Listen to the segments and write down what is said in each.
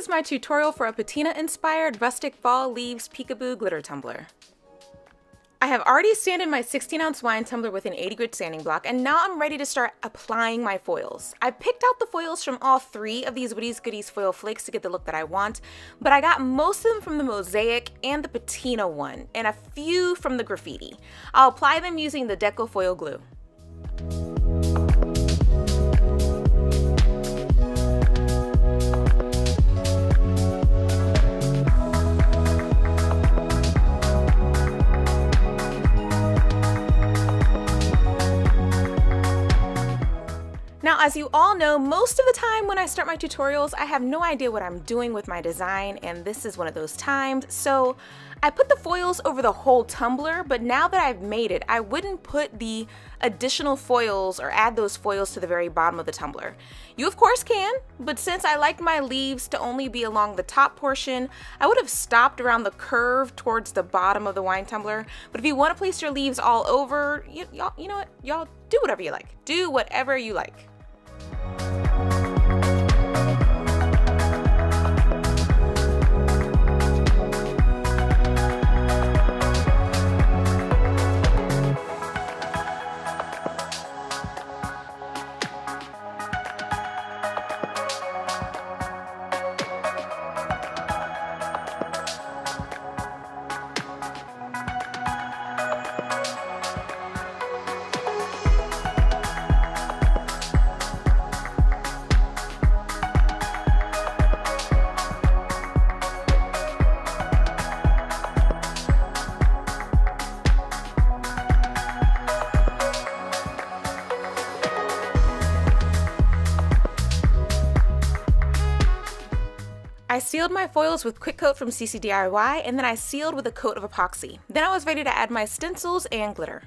is my tutorial for a Patina-inspired rustic fall leaves peekaboo glitter tumbler. I have already sanded my 16-ounce wine tumbler with an 80 grit sanding block, and now I'm ready to start applying my foils. I picked out the foils from all 3 of these Woodies Goodies foil flakes to get the look that I want, but I got most of them from the Mosaic and the Patina one, and a few from the Graffiti. I'll apply them using the Deco foil glue. Now, as you all know, most of the time when I start my tutorials, I have no idea what I'm doing with my design, and this is one of those times. So I put the foils over the whole tumbler, but now that I've made it, I wouldn't put the additional foils or add those foils to the very bottom of the tumbler. You of course can, but since I like my leaves to only be along the top portion, I would have stopped around the curve towards the bottom of the wine tumbler. But if you want to place your leaves all over, you know what, y'all do whatever you like. Do whatever you like. I sealed my foils with Quick Coat from CC DIY, and then I sealed with a coat of epoxy. Then I was ready to add my stencils and glitter.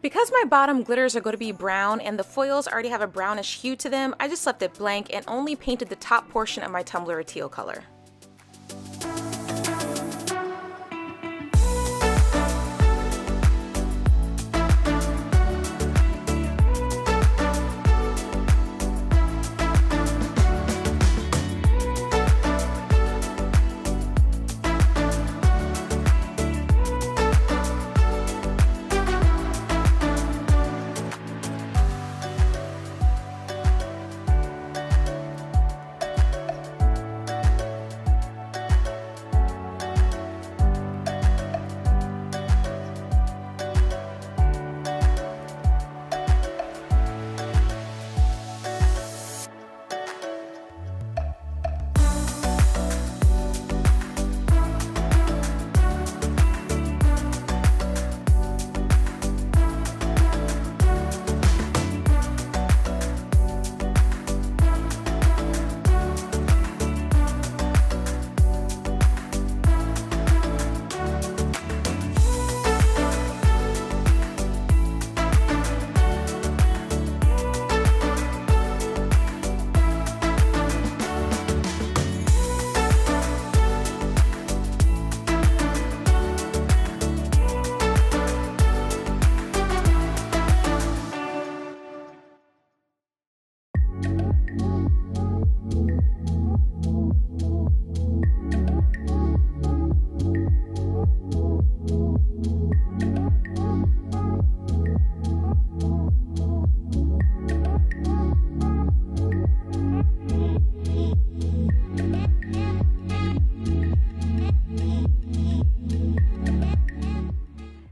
Because my bottom glitters are going to be brown and the foils already have a brownish hue to them, I just left it blank and only painted the top portion of my tumbler a teal color.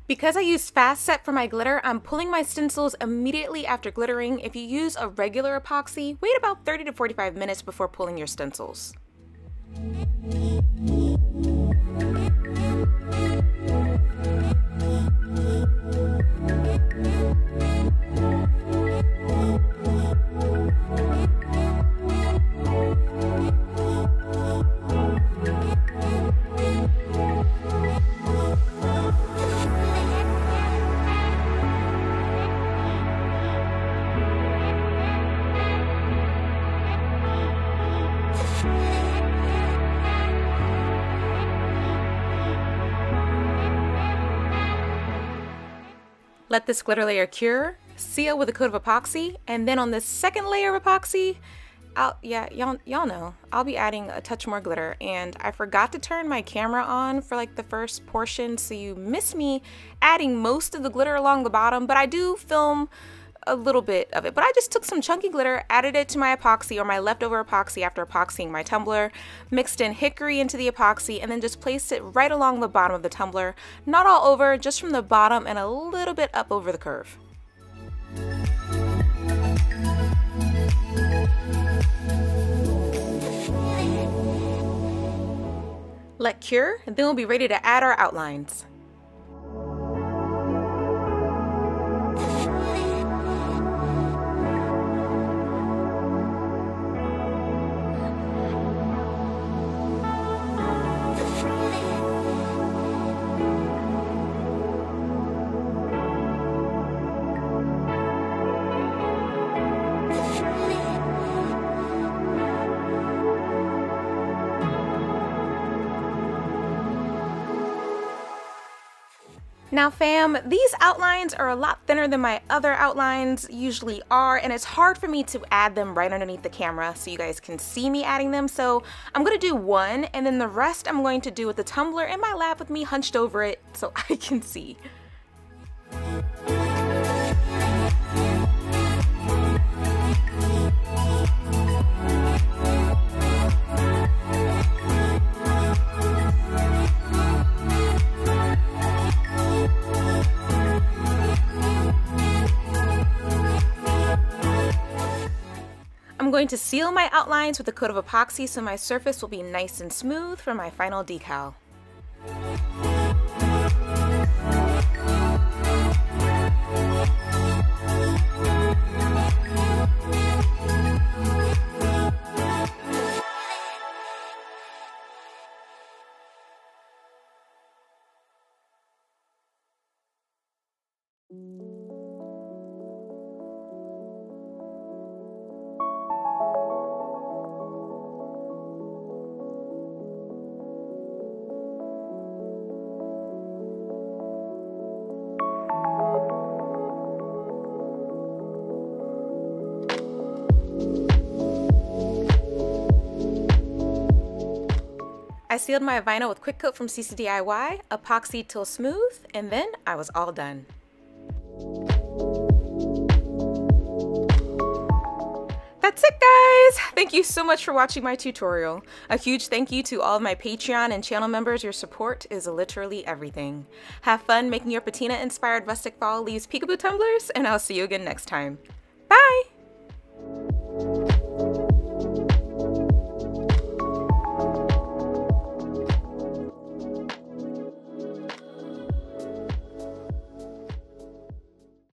Because I used fast set for my glitter, I'm pulling my stencils immediately after glittering. If you use a regular epoxy, wait about 30 to 45 minutes before pulling your stencils. Let this glitter layer cure, seal with a coat of epoxy, and then on the second layer of epoxy, y'all know, I'll be adding a touch more glitter. And I forgot to turn my camera on for like the first portion, so you miss me adding most of the glitter along the bottom, but I do film a little bit of it. But I just took some chunky glitter, added it to my epoxy or my leftover epoxy after epoxying my tumbler, mixed in Hickory into the epoxy, and then just placed it right along the bottom of the tumbler. Not all over, just from the bottom and a little bit up over the curve. Let cure, and then we'll be ready to add our outlines. Now fam, these outlines are a lot thinner than my other outlines usually are, and it's hard for me to add them right underneath the camera so you guys can see me adding them. So I'm going to do one, and then the rest I'm going to do with the tumbler in my lap with me hunched over it so I can see. I'm going to seal my outlines with a coat of epoxy so my surface will be nice and smooth for my final decal. I sealed my vinyl with Quick Coat from CCDIY, epoxy till smooth, and then I was all done. That's it, guys! Thank you so much for watching my tutorial. A huge thank you to all of my Patreon and channel members. Your support is literally everything. Have fun making your patina-inspired rustic fall leaves peekaboo tumblers, and I'll see you again next time. Bye!